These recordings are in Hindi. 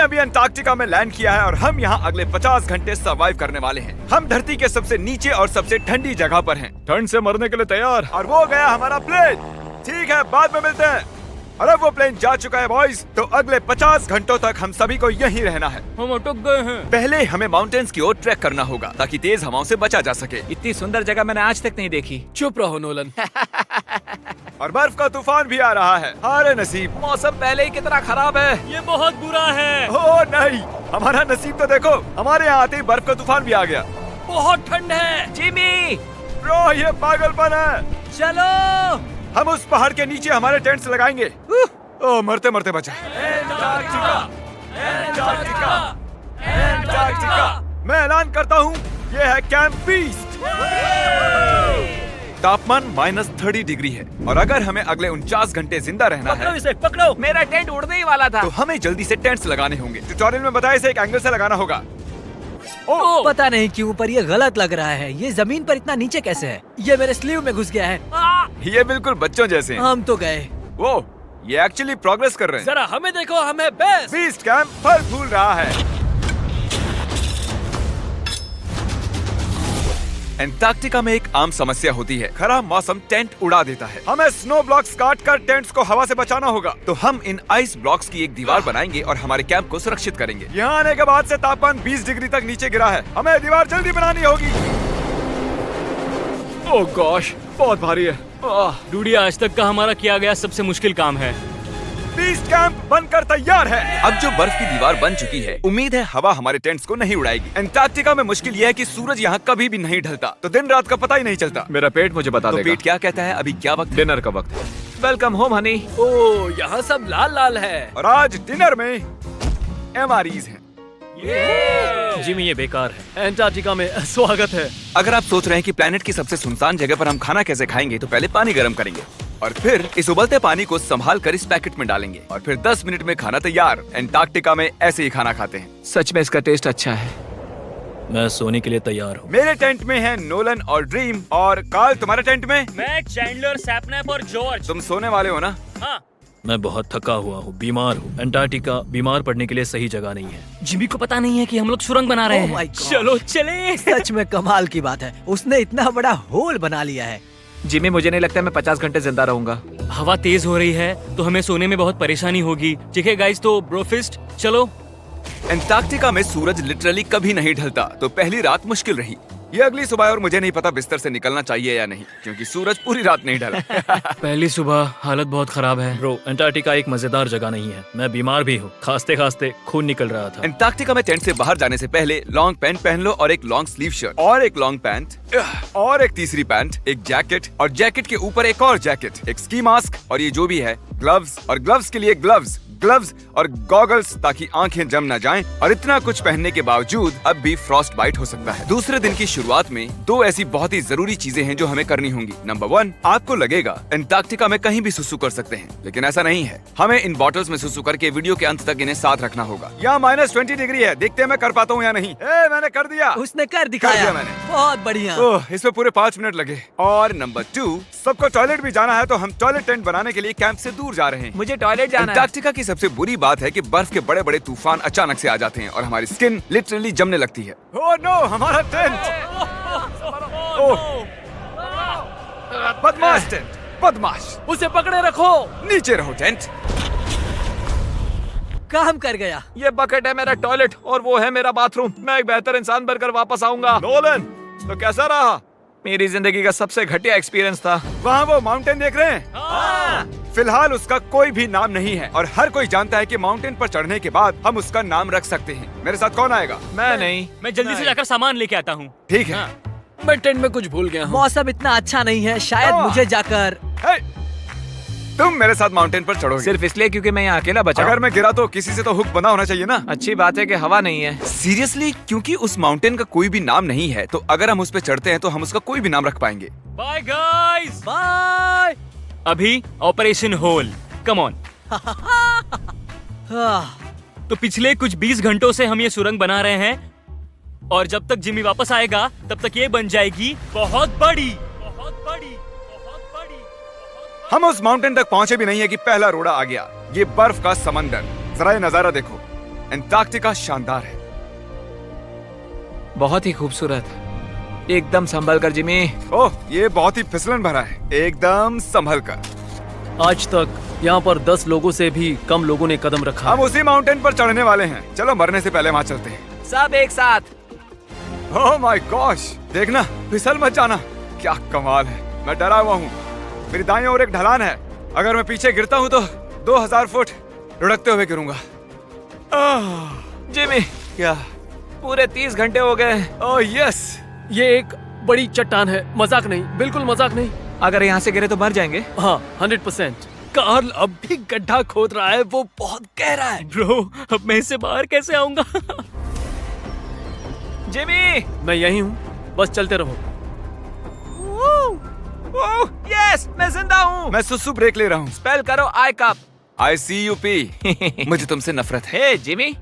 अभी अंटार्कटिका में लैंड किया है और हम यहाँ अगले 50 घंटे सर्वाइव करने वाले हैं। हम धरती के सबसे नीचे और सबसे ठंडी जगह पर हैं। ठंड से मरने के लिए तैयार। और वो गया हमारा प्लेन। ठीक है, बाद में मिलते हैं। और अब वो प्लेन जा चुका है बॉयज। तो अगले 50 घंटों तक हम सभी को यहीं रहना है। हम अटक गए हैं। पहले हमें माउंटेन्स की ओर ट्रैक करना होगा ताकि तेज हवाओं से बचा जा सके। इतनी सुंदर जगह मैंने आज तक नहीं देखी। चुप रहो नोलन। और बर्फ का तूफान भी आ रहा है। अरे नसीब, मौसम पहले ही कितना खराब है। ये बहुत बुरा है। ओ नहीं, हमारा नसीब तो देखो, हमारे यहाँ आते ही बर्फ का तूफान भी आ गया। बहुत ठंड है। जिमी, ब्रो, ये पागलपन है। चलो। हम उस पहाड़ के नीचे हमारे टेंट्स लगाएंगे। ओ, मरते मरते बचा। Antarctica, Antarctica, Antarctica. मैं ऐलान करता हूँ, ये है कैंप बीस्ट। तापमान -30 डिग्री है और अगर हमें अगले 49 घंटे जिंदा रहना है, इसे पकड़ो। मेरा टेंट उड़ने ही वाला था। तो हमें जल्दी से टेंट्स लगाने होंगे। ट्यूटोरियल में बताया इसे एक एंगल से लगाना होगा। ओ, पता नहीं क्यों पर ये गलत लग रहा है। ये जमीन पर इतना नीचे कैसे है? ये मेरे स्लीव में घुस गया है। ये बिल्कुल बच्चों जैसे हैं। हम तो गए। वो ये एक्चुअली प्रोग्रेस कर रहे हैं। जरा हमें देखो, हमें बेस्ट। बीस्ट कैंप फल फूल रहा है। एंटार्कटिका में एक आम समस्या होती है, खराब मौसम टेंट उड़ा देता है। हमें स्नो ब्लॉक्स काट कर टेंट्स को हवा से बचाना होगा। तो हम इन आइस ब्लॉक्स की एक दीवार बनाएंगे और हमारे कैंप को सुरक्षित करेंगे। यहाँ आने के बाद से तापमान 20 डिग्री तक नीचे गिरा है। हमें दीवार जल्दी बनानी होगी। ओह गॉश, बहुत भारी है। डूडी, आज तक का हमारा किया गया सबसे मुश्किल काम है। बीस्ट कैंप बनकर तैयार है। अब जो बर्फ की दीवार बन चुकी है, उम्मीद है हवा हमारे टेंट्स को नहीं उड़ाएगी। एंटार्कटिका में मुश्किल यह है कि सूरज यहाँ कभी भी नहीं ढलता, तो दिन रात का पता ही नहीं चलता। मेरा पेट मुझे बता तो देगा। पेट क्या कहता है? अभी क्या वक्त? डिनर का वक्त है। Welcome home Honey. ओह, यहाँ सब लाल लाल है। और आज डिनर में MREs हैं। जिमी, ये बेकार है। एंटार्कटिका में स्वागत है। अगर आप सोच रहे हैं कि प्लेनेट की सबसे सुनसान जगह पर हम खाना कैसे खाएंगे, तो पहले पानी गर्म करेंगे और फिर इस उबलते पानी को संभाल कर इस पैकेट में डालेंगे और फिर 10 मिनट में खाना तैयार। एंटार्कटिका में ऐसे ही खाना खाते हैं। सच में इसका टेस्ट अच्छा है। मैं सोने के लिए तैयार हूँ। मेरे टेंट में है नोलन और ड्रीम। और कार्ल, तुम्हारे टेंट में? मैं, चैंडलर, सैपनैप और जॉर्ज। तुम सोने वाले हो ना? हाँ। मैं बहुत थका हुआ हूँ, बीमार हूँ। एंटार्कटिका बीमार पड़ने के लिए सही जगह नहीं है। जिमी को पता नहीं है कि हम लोग सुरंग बना रहे Oh हैं। my God. चलो चले। सच में कमाल की बात है, उसने इतना बड़ा होल बना लिया है। जिमी, मुझे नहीं लगता मैं 50 घंटे जिंदा रहूंगा। हवा तेज हो रही है तो हमें सोने में बहुत परेशानी होगी। ठीक है गाइस, तो ब्रोफिस्ट चलो। एंटार्कटिका में सूरज लिटरली कभी नहीं ढलता, तो पहली रात मुश्किल रही। ये अगली सुबह और मुझे नहीं पता बिस्तर से निकलना चाहिए या नहीं, क्योंकि सूरज पूरी रात नहीं ढला। पहली सुबह हालत बहुत खराब है। ब्रो, एंटार्कटिका एक मजेदार जगह नहीं है। मैं बीमार भी हूँ, खांसते खांसते खून निकल रहा था। एंटार्कटिका में टेंट से बाहर जाने से पहले लॉन्ग पैंट पहन लो और एक लॉन्ग स्लीव शर्ट और एक लॉन्ग पैंट और एक तीसरी पैंट, एक जैकेट और जैकेट के ऊपर एक और जैकेट, एक स्की मास्क और ये जो भी है ग्लव्स, और ग्लव्स के लिए ग्लव्स और गॉगल्स ताकि आंखें जम न जाएं। और इतना कुछ पहनने के बावजूद अब भी फ्रॉस्ट बाइट हो सकता है। दूसरे दिन की शुरुआत में 2 ऐसी बहुत ही जरूरी चीजें हैं जो हमें करनी होंगी। नंबर 1, आपको लगेगा एंटार्कटिका में कहीं भी सुसु कर सकते हैं, लेकिन ऐसा नहीं है। हमें इन बॉटल्स में सुसु करके वीडियो के अंत तक इन्हें साथ रखना होगा। यहाँ -20 डिग्री है, देखते हैं मैं कर पाता हूँ या नहीं। मैंने कर दिया। उसने कर दिखाया। दिया मैंने। बहुत बढ़िया। ओह, इसमें पूरे 5 मिनट लगे। और नंबर 2, सबको टॉयलेट भी जाना है, तो हम टॉयलेट टेंट बनाने के लिए कैंप से दूर जा रहे हैं। मुझे टॉयलेट जाना है। एंटार्कटिका की सबसे बुरी बात है कि बर्फ के बड़े बड़े तूफान अचानक से आ जाते हैं और हमारी स्किन लिटरली जमने लगती है। ओह नो, हमारा टेंट! ओह, बदमाश टेंट, बदमाश! उसे पकड़े रखो। नीचे रहो टेंट। काम कर गया। ये बकेट है मेरा टॉयलेट और वो है मेरा बाथरूम। मैं एक बेहतर इंसान बनकर वापस आऊंगा। नोलन, तो कैसा रहा? मेरी जिंदगी का सबसे घटिया एक्सपीरियंस था। वहाँ वो माउंटेन देख रहे हैं? हाँ। फिलहाल उसका कोई भी नाम नहीं है और हर कोई जानता है कि माउंटेन पर चढ़ने के बाद हम उसका नाम रख सकते हैं। मेरे साथ कौन आएगा? मैं नहीं। मैं जल्दी से जाकर सामान लेके आता हूँ। ठीक है। मैं टेंट में कुछ भूल गया हूँ। मौसम इतना अच्छा नहीं है, शायद मुझे जाकर। हे, तुम मेरे साथ माउंटेन पर चढ़ोगे सिर्फ इसलिए क्योंकि मैं यहाँ अकेला बचा अगर हूँ। मैं गिरा तो किसी से तो हुक बंधा होना चाहिए ना। अच्छी बात है कि हवा नहीं है। सीरियसली, क्योंकि उस माउंटेन का कोई भी नाम नहीं है, तो अगर हम उस पे चढ़ते हैं तो हम उसका कोई भी नाम रख पाएंगे। Bye guys. बाय। अभी ऑपरेशन होल, कम ऑन। तो पिछले कुछ 20 घंटों से हम ये सुरंग बना रहे हैं और जब तक जिमी वापस आएगा तब तक ये बन जाएगी बहुत बड़ी, बहुत बड़ी, बहुत बड़ी। हम उस माउंटेन तक पहुंचे भी नहीं है कि पहला रोड़ा आ गया। ये बर्फ का समंदर, जरा ये नजारा देखो। एंटार्क्टिका शानदार है। बहुत ही खूबसूरत, एकदम संभल कर जिमी। ओह, ये बहुत ही फिसलन भरा है, एकदम संभल कर। आज तक यहाँ पर 10 लोगों से भी कम लोगों ने कदम रखा हम है। उसी माउंटेन पर चढ़ने वाले हैं। चलो मरने से पहले वहाँ चलते हैं। सब एक साथ। ओह माय गॉश, देखना, फिसल मत जाना। क्या कमाल है। मैं डरा हुआ हूँ। मेरी दाईं ओर एक ढलान है। अगर मैं पीछे गिरता हूँ तो 2000 फुट लुढ़कते हुए गिरूंगा। जिमी, क्या? पूरे 30 घंटे हो गए। Oh yes. ये एक बड़ी चट्टान है, मजाक नहीं, बिल्कुल मजाक नहीं। अगर यहाँ से गिरे तो मर जाएंगे। हाँ, 100%। कार्ल अब भी गड्ढा खोद रहा है, वो बहुत गहरा है। ब्रो, अब मैं इससे बाहर कैसे आऊंगा? जिमी, मैं यही हूँ, बस चलते रहो। यस, मैं जिंदा हूँ। मैं सुसु ब्रेक ले रहा हूँ। स्पेल करो आई कप। ICUP। मुझे तुमसे नफरत है। हे जिमी,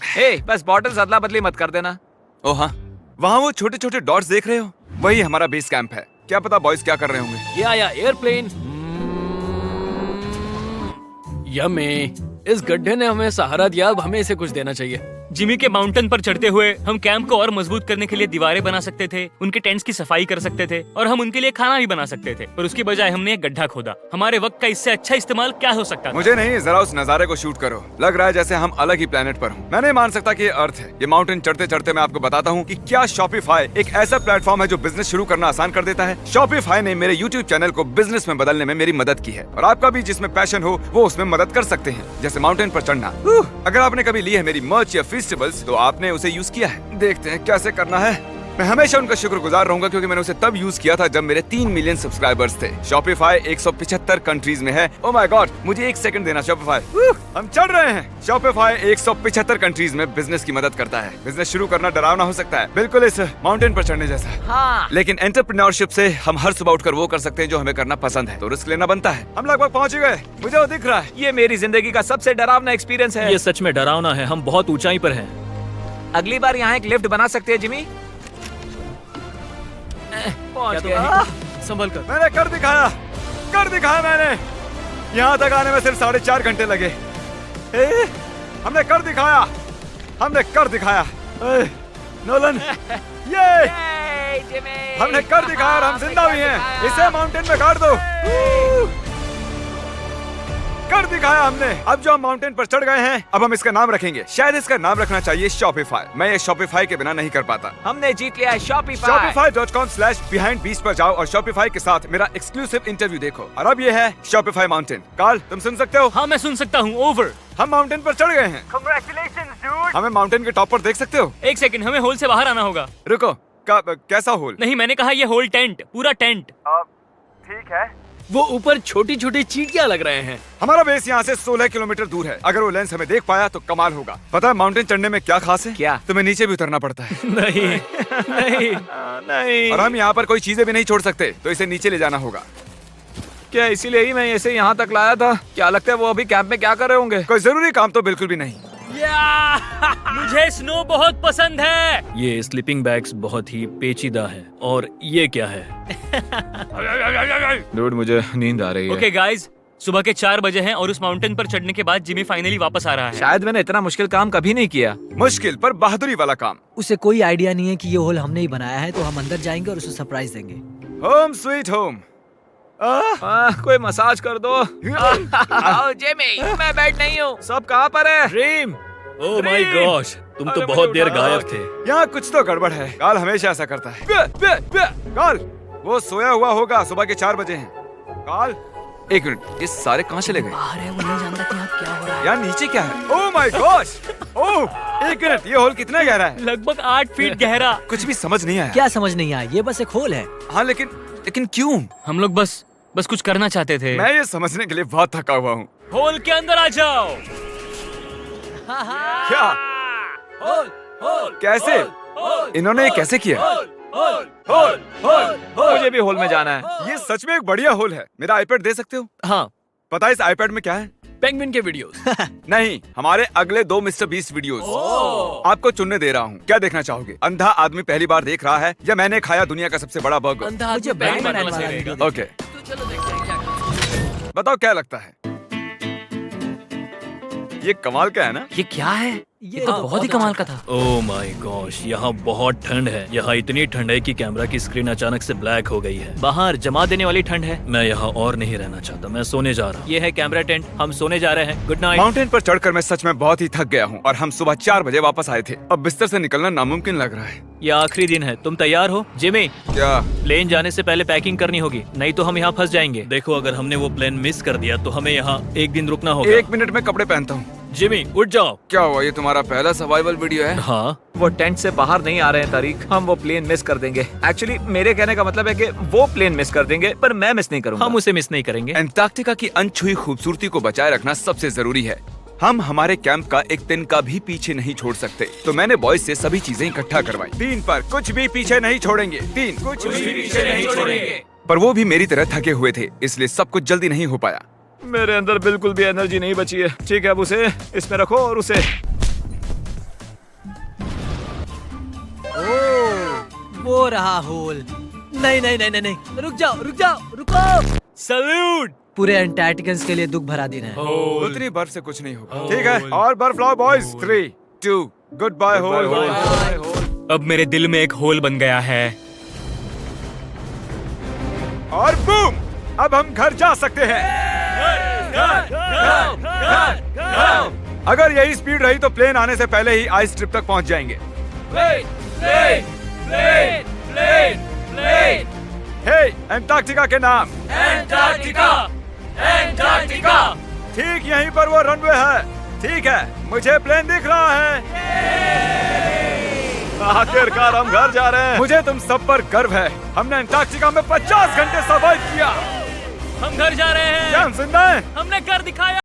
हे बस बॉटल्स अदला बदली मत कर देना। ओह हाँ, वहाँ वो छोटे छोटे डॉट्स देख रहे हो? वही हमारा बेस कैंप है। क्या पता बॉयज क्या कर रहे होंगे। ये आया एयरप्लेन। यम्मी, इस गड्ढे ने हमें सहारा दिया, अब हमें इसे कुछ देना चाहिए। जिमी के माउंटेन पर चढ़ते हुए हम कैंप को और मजबूत करने के लिए दीवारें बना सकते थे, उनके टेंट्स की सफाई कर सकते थे और हम उनके लिए खाना भी बना सकते थे, पर उसकी बजाय हमने एक गड्ढा खोदा। हमारे वक्त का इससे अच्छा इस्तेमाल क्या हो सकता था? मुझे नहीं, जरा उस नजारे को शूट करो। लग रहा है जैसे हम अलग ही प्लेनेट पर हूँ। मैं नहीं मान सकता कि ये अर्थ है। ये माउंटेन चढ़ते चढ़ते मैं आपको बताता हूँ कि क्या शॉपिफाई एक ऐसा प्लेटफॉर्म है जो बिजनेस शुरू करना आसान कर देता है। शॉपिफाई ने मेरे YouTube चैनल को बिजनेस में बदलने में मेरी मदद की है और आपका भी जिसमें पैशन हो वो उसमें मदद कर सकते हैं, जैसे माउंटेन पर चढ़ना। अगर आपने कभी ली है मेरी मर्च या फेस्टिवल्स तो आपने उसे यूज किया है। देखते हैं कैसे करना है। मैं हमेशा उनका शुक्रगुजार रहूंगा क्योंकि मैंने उसे तब यूज किया था जब मेरे 3 मिलियन सब्सक्राइबर्स थे। शॉपिफाई 175 कंट्रीज में है। ओह माय गॉड, मुझे 1 सेकंड देना। शॉपिफाई, हम चढ़ रहे हैं। शॉपिफाई 175 कंट्रीज में बिजनेस की मदद करता है। बिजनेस शुरू करना डरावना हो सकता है, बिल्कुल इस माउंटेन पर चढ़ने जैसा। हाँ। लेकिन एंटरप्रेन्योरशिप से हम हर सुबह उठकर वो कर सकते हैं जो हमें करना पसंद है, तो रिस्क लेना बनता है। हम लगभग पहुंच गए, मुझे वो दिख रहा है। ये मेरी जिंदगी का सबसे डरावना एक्सपीरियंस है। ये सच में डरावना है, हम बहुत ऊंचाई पर हैं। अगली बार यहाँ एक लिफ्ट बना सकते हैं जिमी। पहुंच गए। संभल कर। मैंने कर दिखाया मैंने। यहाँ तक आने में सिर्फ 4.5 घंटे लगे। हमने कर दिखाया। नोलन, ये जिमी, हमने कर दिखाया और हम जिंदा भी हैं। इसे माउंटेन में गाड़ दो। कर दिखाया हमने। अब जो हम माउंटेन पर चढ़ गए हैं, अब हम इसका नाम रखेंगे। शायद इसका नाम रखना चाहिए शॉपिफाई। मैं ये शॉपिफाई के बिना नहीं कर पाता। हमने जीत लिया है शॉपिफाई। Shopify.com/behindbeast पर जाओ और शॉपिफाई के साथ मेरा एक्सक्लूसिव इंटरव्यू देखो। और अब ये है शॉपिफाई माउंटेन। कार्ल, तुम सुन सकते हो? हाँ, मैं सुन सकता हूँ। ओवर। हम माउंटेन पर चढ़ गए हैं। Congratulations, dude। हमें माउंटेन के टॉप पर देख सकते हो? एक सेकंड, हमें होल से बाहर आना होगा। रुको, कैसा होल? नहीं, मैंने कहा ये होल टेंट, पूरा टेंट। ठीक है। वो ऊपर छोटी छोटी चींटियां लग रहे हैं। हमारा बेस यहाँ से 16 किलोमीटर दूर है। अगर वो लेंस हमें देख पाया तो कमाल होगा। पता है माउंटेन चढ़ने में क्या खास है? क्या? तुम्हें नीचे भी उतरना पड़ता है। नहीं नहीं नहीं। और हम यहाँ पर कोई चीजें भी नहीं छोड़ सकते, तो इसे नीचे ले जाना होगा। क्या इसीलिए ही मैं इसे यहाँ तक लाया था? क्या लगता है वो अभी कैंप में क्या कर रहे होंगे? कोई जरूरी काम तो बिल्कुल भी नहीं। मुझे स्नो बहुत पसंद है। ये स्लीपिंग बैग्स बहुत ही पेचीदा है। और ये क्या है? डूड, मुझे नींद आ रही है। ओके गाइस, सुबह के 4 बजे हैं और उस माउंटेन पर चढ़ने के बाद जिमी फाइनली वापस आ रहा है। शायद मैंने इतना मुश्किल काम कभी नहीं किया। मुश्किल पर बहादुरी वाला काम। उसे कोई आइडिया नहीं है कि ये होल हमने ही बनाया है, तो हम अंदर जाएंगे और उसे सरप्राइज देंगे। Home sweet home. कोई मसाज कर दो। आओ जिमी, मैं बैठ नहीं हूँ। सब कहाँ पर है? ड्रीम, ओह माय गॉश, तुम तो बहुत देर गायब थे। यहाँ कुछ तो गड़बड़ है। काल हमेशा ऐसा करता है। काल, वो सोया हुआ होगा। सुबह के 4 बजे हैं। काल, 1 मिनट, ये सारे कहाँ चले गए? बाहर है, वो नहीं जानता कि यहाँ क्या हो रहा है। यार नीचे क्या है? Oh my gosh. Oh, 1 minute, ये होल कितना गहरा है? लगभग 8 फीट गहरा। कुछ भी समझ नहीं आया। क्या समझ नहीं आया? ये बस एक होल है। हाँ, लेकिन क्यों? हम लोग बस कुछ करना चाहते थे। मैं ये समझने के लिए बहुत थका हुआ हूँ। होल के अंदर आ जाओ। क्या? कैसे? इन्होंने ये कैसे किया? मुझे भी हॉल में जाना है। ये सच में एक बढ़िया होल है। मेरा आईपैड दे सकते हो? हाँ, पता है इस आईपैड में क्या है? पेंगुइन के वीडियोस। नहीं, हमारे अगले 2 मिस्टर बीस्ट वीडियोस। आपको चुनने दे रहा हूँ। क्या देखना चाहोगे? अंधा आदमी पहली बार देख रहा है या मैंने खाया दुनिया का सबसे बड़ा बर्गर? अंधा मुझे आदमी बैटमैन पहली वाला बार वीडियो देखेगा। ओके, तो चलो देखते हैं क्या करते बताओ क्या लगता है? ये कमाल का है ना? ये क्या है? ये तो बहुत ही कमाल का था। ओह माय गॉश, यहाँ बहुत ठंड है। यहाँ इतनी ठंड है कि कैमरा की स्क्रीन अचानक से ब्लैक हो गई है। बाहर जमा देने वाली ठंड है। मैं यहाँ और नहीं रहना चाहता, मैं सोने जा रहा हूँ। ये है कैमरा टेंट, हम सोने जा रहे हैं। Good night. माउंटेन पर चढ़कर मैं सच में बहुत ही थक गया हूँ और हम सुबह 4 बजे वापस आए थे। अब बिस्तर से निकलना नामुमकिन लग रहा है। ये आखिरी दिन है, तुम तैयार हो? जिमी, क्या? प्लेन जाने से पहले पैकिंग करनी होगी, नहीं तो हम यहाँ फंस जाएंगे। देखो, अगर हमने वो प्लेन मिस कर दिया तो हमें यहाँ एक दिन रुकना होगा। 1 मिनट में कपड़े पहनता हूँ। जिमी उठ जाओ। क्या हुआ, ये तुम्हारा पहला सर्वाइवल वीडियो है? हाँ, वो टेंट से बाहर नहीं आ रहे हैं तारीख। हम वो प्लेन मिस कर देंगे। एक्चुअली मेरे कहने का मतलब है कि वो प्लेन मिस कर देंगे, पर मैं मिस नहीं करूंगा। हम उसे मिस नहीं करेंगे। अंटार्कटिका की अनछुई खूबसूरती को बचाए रखना सबसे जरूरी है। हम हमारे कैंप का एक दिन का भी पीछे नहीं छोड़ सकते, तो मैंने बॉयज से सभी चीजें इकट्ठा करवाई। 3 पर कुछ भी पीछे नहीं छोड़ेंगे। 3 कुछ भी पीछे नहीं छोड़ेंगे। पर वो भी मेरी तरह थके हुए थे, इसलिए सब कुछ जल्दी नहीं हो पाया। मेरे अंदर बिल्कुल भी एनर्जी नहीं बची है। ठीक है, अब उसे इसमें रखो और उसे वो रहा होल। नहीं नहीं नहीं नहीं नहीं, रुक जाओ रुक जाओ रुको। सल्यूट। पूरे अंटार्कटिकन्स के लिए दुख भरा दिन है। उतनी बर्फ से कुछ नहीं होगा। ठीक है, और बर्फ लाओ बॉयज। 3 2 good bye whole. अब मेरे दिल में एक होल बन गया है। और बूम, अब हम घर जा सकते हैं। अगर यही स्पीड रही तो प्लेन आने से पहले ही आइस स्ट्रिप तक पहुंच जाएंगे। हे, अंटार्कटिका के नाम। अंटार्कटिका। ठीक यहीं पर वो रनवे है। ठीक है, मुझे प्लेन दिख रहा है। आखिरकार हम घर जा रहे हैं। मुझे तुम सब पर गर्व है। हमने अंटार्कटिका में 50 घंटे सर्वाइव किया। हम घर जा रहे क्या हैं। हम जिंदा हैं? हमने घर दिखाया।